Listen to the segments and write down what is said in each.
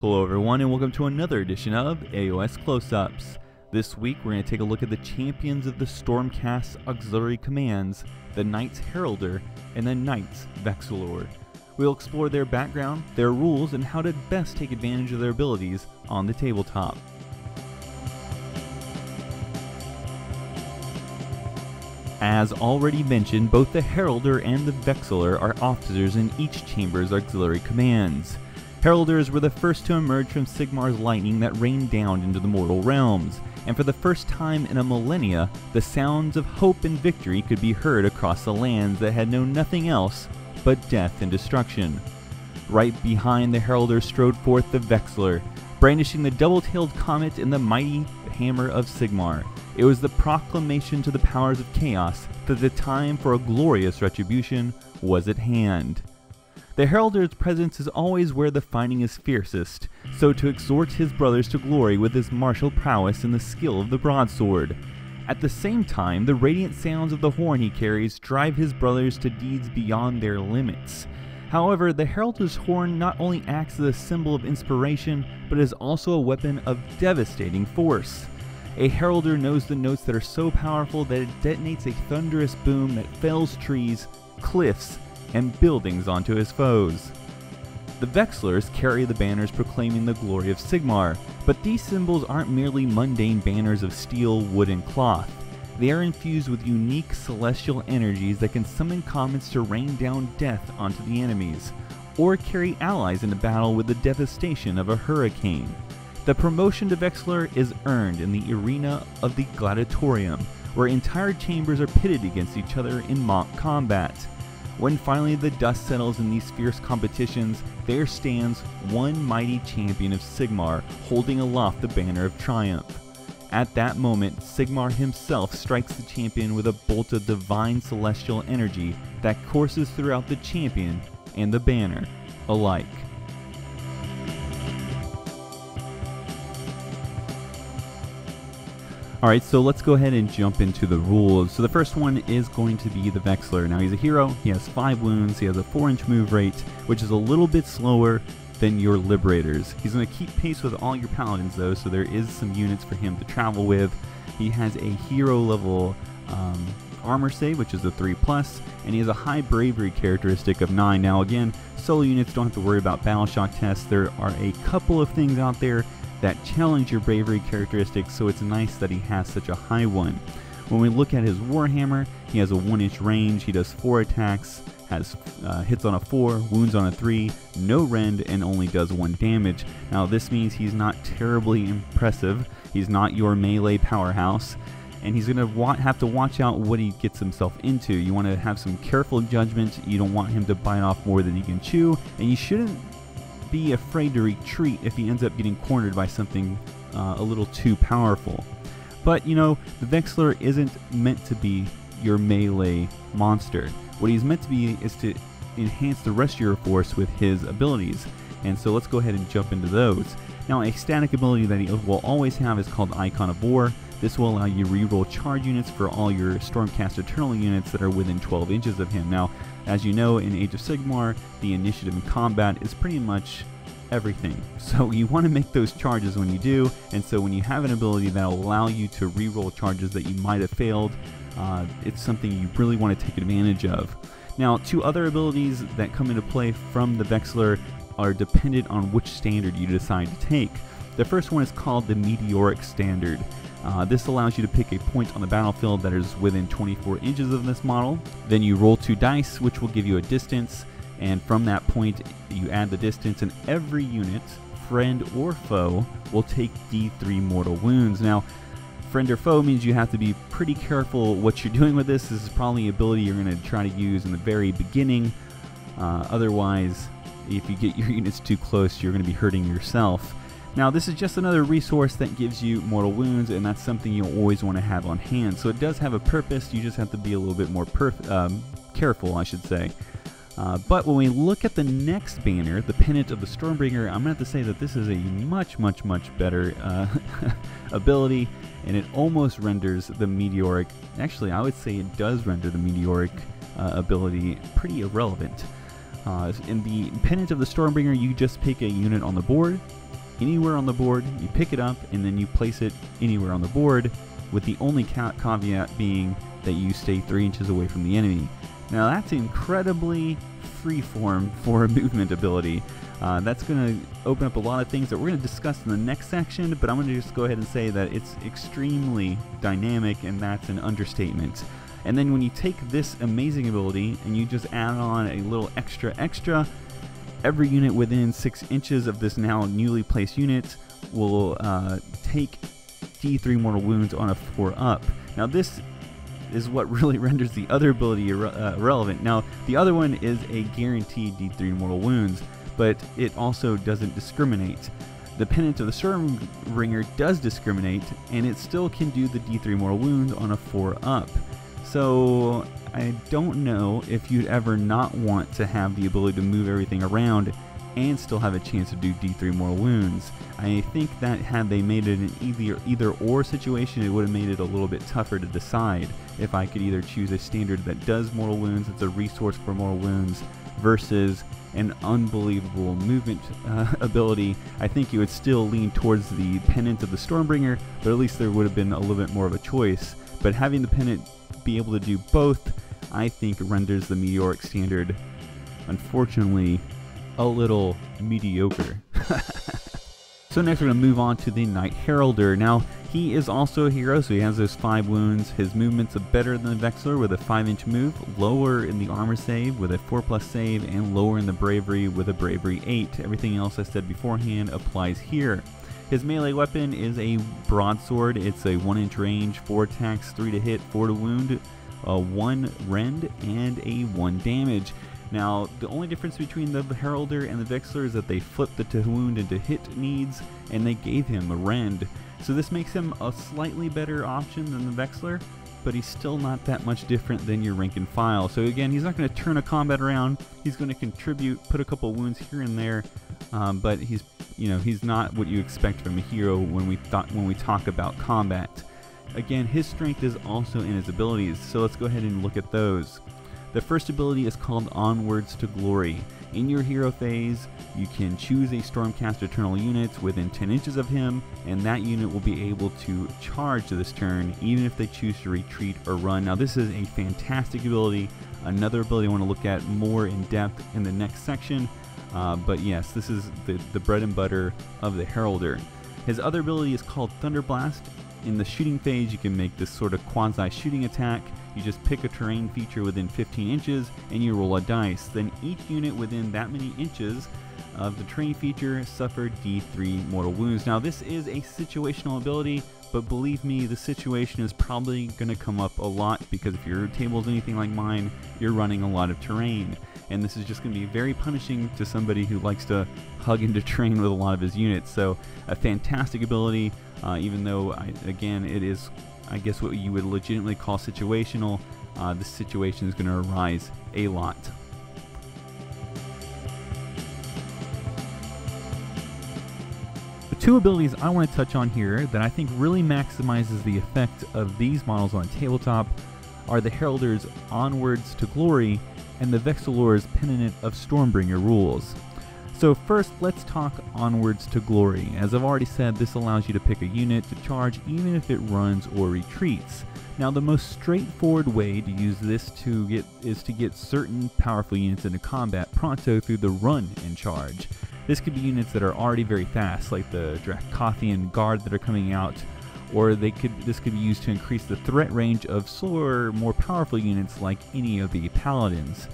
Hello everyone and welcome to another edition of AoS Close-Ups. This week we're going to take a look at the champions of the Stormcast auxiliary commands, the Knight-Heraldor and the Knights-Vexillor. We'll explore their background, their rules, and how to best take advantage of their abilities on the tabletop. As already mentioned, both the Heraldor and the Vexillor are officers in each chamber's auxiliary commands. Heraldors were the first to emerge from Sigmar's lightning that rained down into the mortal realms, and for the first time in a millennia, the sounds of hope and victory could be heard across the lands that had known nothing else but death and destruction. Right behind the Heraldor strode forth the Vexillor, brandishing the double-tailed comet and the mighty hammer of Sigmar. It was the proclamation to the powers of chaos that the time for a glorious retribution was at hand. The Heraldor's presence is always where the fighting is fiercest, so to exhort his brothers to glory with his martial prowess and the skill of the broadsword. At the same time, the radiant sounds of the horn he carries drive his brothers to deeds beyond their limits. However, the Heraldor's horn not only acts as a symbol of inspiration, but is also a weapon of devastating force. A Heraldor knows the notes that are so powerful that it detonates a thunderous boom that fells trees, cliffs, and buildings onto his foes. The Vexillors carry the banners proclaiming the glory of Sigmar, but these symbols aren't merely mundane banners of steel, wood, and cloth. They are infused with unique celestial energies that can summon comets to rain down death onto the enemies, or carry allies into battle with the devastation of a hurricane. The promotion to Vexillor is earned in the arena of the gladiatorium, where entire chambers are pitted against each other in mock combat. When finally the dust settles in these fierce competitions, there stands one mighty champion of Sigmar holding aloft the banner of triumph. At that moment, Sigmar himself strikes the champion with a bolt of divine celestial energy that courses throughout the champion and the banner alike. Alright, so let's go ahead and jump into the rules. So the first one is going to be the Vexillor. Now he's a hero, he has 5 wounds, he has a 4-inch move rate, which is a little bit slower than your Liberators. He's going to keep pace with all your Paladins though, so there is some units for him to travel with. He has a hero level armor save, which is a 3+, and he has a high bravery characteristic of 9. Now again, solo units don't have to worry about battle shock tests. There are a couple of things out there that challenge your bravery characteristics, so it's nice that he has such a high one. When we look at his Warhammer, he has a 1-inch range, he does 4 attacks, has hits on a 4, wounds on a 3, no rend, and only does 1 damage. Now this means he's not terribly impressive, he's not your melee powerhouse, and he's going to have to watch out what he gets himself into. You want to have some careful judgment, you don't want him to bite off more than he can chew, and you shouldn't be afraid to retreat if he ends up getting cornered by something a little too powerful. But you know, the Vexillor isn't meant to be your melee monster. What he's meant to be is to enhance the rest of your force with his abilities, and so let's go ahead and jump into those. Now a static ability that he will always have is called Icon of War. This will allow you to reroll charge units for all your Stormcast Eternal units that are within 12 inches of him. Now, as you know, in Age of Sigmar, the initiative in combat is pretty much everything. So you want to make those charges when you do, and so when you have an ability that will allow you to reroll charges that you might have failed, it's something you really want to take advantage of. Now, 2 other abilities that come into play from the Vexillor are dependent on which standard you decide to take. The first one is called the Meteoric Standard. This allows you to pick a point on the battlefield that is within 24 inches of this model. Then you roll 2 dice, which will give you a distance, and from that point you add the distance, and every unit, friend or foe, will take D3 mortal wounds. Now, friend or foe means you have to be pretty careful what you're doing with this. This is probably an ability you're going to try to use in the very beginning. Otherwise, if you get your units too close, you're going to be hurting yourself. Now this is just another resource that gives you mortal wounds, and that's something you always want to have on hand. So it does have a purpose, you just have to be a little bit more careful, I should say. But when we look at the next banner, the Pennant of the Stormbringer, I'm going to have to say that this is a much better ability, and it almost renders the Meteoric, actually I would say it does render the Meteoric ability pretty irrelevant. In the Pennant of the Stormbringer, you just pick a unit on the board, anywhere on the board, you pick it up, and then you place it anywhere on the board, with the only caveat being that you stay 3 inches away from the enemy. Now that's incredibly freeform for a movement ability. That's going to open up a lot of things that we're going to discuss in the next section, but I'm going to just go ahead and say that it's extremely dynamic, and that's an understatement. And then when you take this amazing ability and you just add on a little extra, every unit within 6 inches of this now newly placed unit will take D3 mortal wounds on a 4-up. Now this is what really renders the other ability irrelevant. Now the other one is a guaranteed D3 mortal wounds, but it also doesn't discriminate. The Pennant of the Stormbringer does discriminate, and it still can do the D3 mortal wounds on a 4-up. So I don't know if you'd ever not want to have the ability to move everything around and still have a chance to do D3 mortal wounds. I think that had they made it an either or situation, it would have made it a little bit tougher to decide if I could either choose a standard that does mortal wounds, it's a resource for mortal wounds, versus an unbelievable movement ability. I think you would still lean towards the Pennant of the Stormbringer, but at least there would have been a little bit more of a choice. But having the Pennant be able to do both, I think renders the Meteoric standard, unfortunately, a little mediocre. So next we're going to move on to the Knight-Heraldor. Now, he is also a hero, so he has those 5 wounds. His movements are better than the Vexillor with a 5-inch move, lower in the armor save with a 4+ save, and lower in the bravery with a bravery 8. Everything else I said beforehand applies here. His melee weapon is a broadsword. It's a 1-inch range, 4 attacks, 3 to hit, 4 to wound, 1 rend, and a 1 damage. Now, the only difference between the Heraldor and the Vexillor is that they flipped the to wound into hit needs, and they gave him a rend. So this makes him a slightly better option than the Vexillor, but he's still not that much different than your rank and file. So again, he's not going to turn a combat around. He's going to contribute, put a couple wounds here and there, but he's not what you expect from a hero when we talk about combat. Again, his strength is also in his abilities, so let's go ahead and look at those. The first ability is called Onwards to Glory. In your hero phase, you can choose a Stormcast Eternal unit within 10 inches of him, and that unit will be able to charge this turn, even if they choose to retreat or run. Now this is a fantastic ability, another ability I want to look at more in depth in the next section, but yes, this is the bread and butter of the Heraldor. His other ability is called Thunderblast. In the shooting phase, you can make this sort of quasi-shooting attack. You just pick a terrain feature within 15 inches and you roll a dice. Then each unit within that many inches of the terrain feature suffer D3 mortal wounds. Now this is a situational ability, but believe me, the situation is probably going to come up a lot, because if your table is anything like mine, you're running a lot of terrain. And this is just going to be very punishing to somebody who likes to hug into terrain with a lot of his units. So a fantastic ability, even though, again, it is, I guess, what you would legitimately call situational. This situation is going to arise a lot. The 2 abilities I want to touch on here that I think really maximizes the effect of these models on a tabletop are the Heraldor's Onwards to Glory and the Vexillor's Pennant of Stormbringer rules. So first, let's talk Onwards to Glory. As I've already said, this allows you to pick a unit to charge even if it runs or retreats. Now the most straightforward way to use this is to get certain powerful units into combat pronto through the run and charge. This could be units that are already very fast, like the Dracothian Guard that are coming out, or this could be used to increase the threat range of slower, more powerful units like any of the Paladins.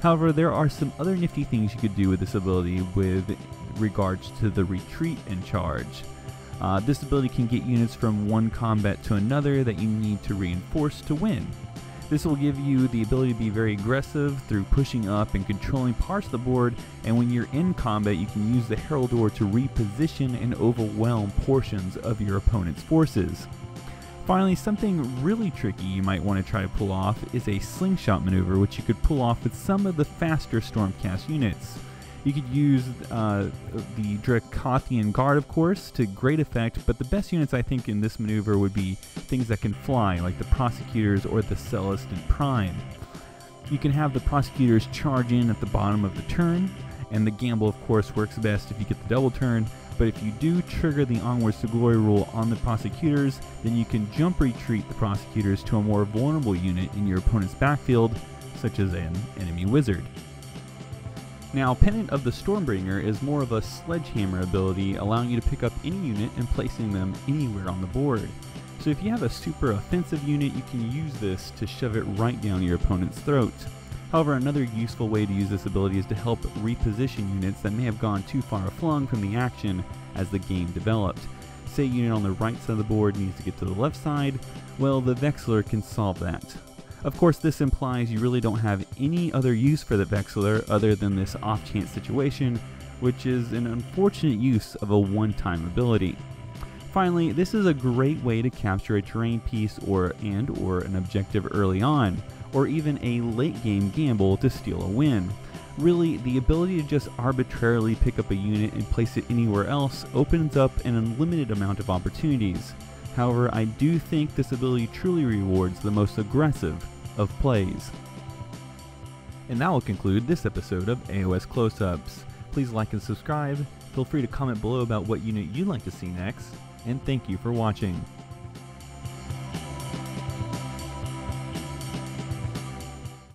However, there are some other nifty things you could do with this ability with regards to the retreat and charge. This ability can get units from one combat to another that you need to reinforce to win. This will give you the ability to be very aggressive through pushing up and controlling parts of the board, and when you're in combat you can use the Heraldor to reposition and overwhelm portions of your opponent's forces. Finally, something really tricky you might want to try to pull off is a slingshot maneuver, which you could pull off with some of the faster Stormcast units. You could use the Dracothian Guard, of course, to great effect, but the best units I think in this maneuver would be things that can fly, like the Prosecutors or the Celestant Prime. You can have the Prosecutors charge in at the bottom of the turn, and the gamble of course works best if you get the double turn, but if you do trigger the Onwards to Glory rule on the Prosecutors, then you can jump retreat the Prosecutors to a more vulnerable unit in your opponent's backfield, such as an enemy wizard. Now, Pennant of the Stormbringer is more of a sledgehammer ability, allowing you to pick up any unit and placing them anywhere on the board. So if you have a super offensive unit, you can use this to shove it right down your opponent's throat. However, another useful way to use this ability is to help reposition units that may have gone too far flung from the action as the game developed. Say a unit on the right side of the board needs to get to the left side, well, the Vexillor can solve that. Of course, this implies you really don't have any other use for the Vexillor other than this off-chance situation, which is an unfortunate use of a one-time ability. Finally, this is a great way to capture a terrain piece or an objective early on, or even a late-game gamble to steal a win. Really, the ability to just arbitrarily pick up a unit and place it anywhere else opens up an unlimited amount of opportunities. However, I do think this ability truly rewards the most aggressive of plays. And that will conclude this episode of AoS Close-Ups. Please like and subscribe, feel free to comment below about what unit you'd like to see next, and thank you for watching.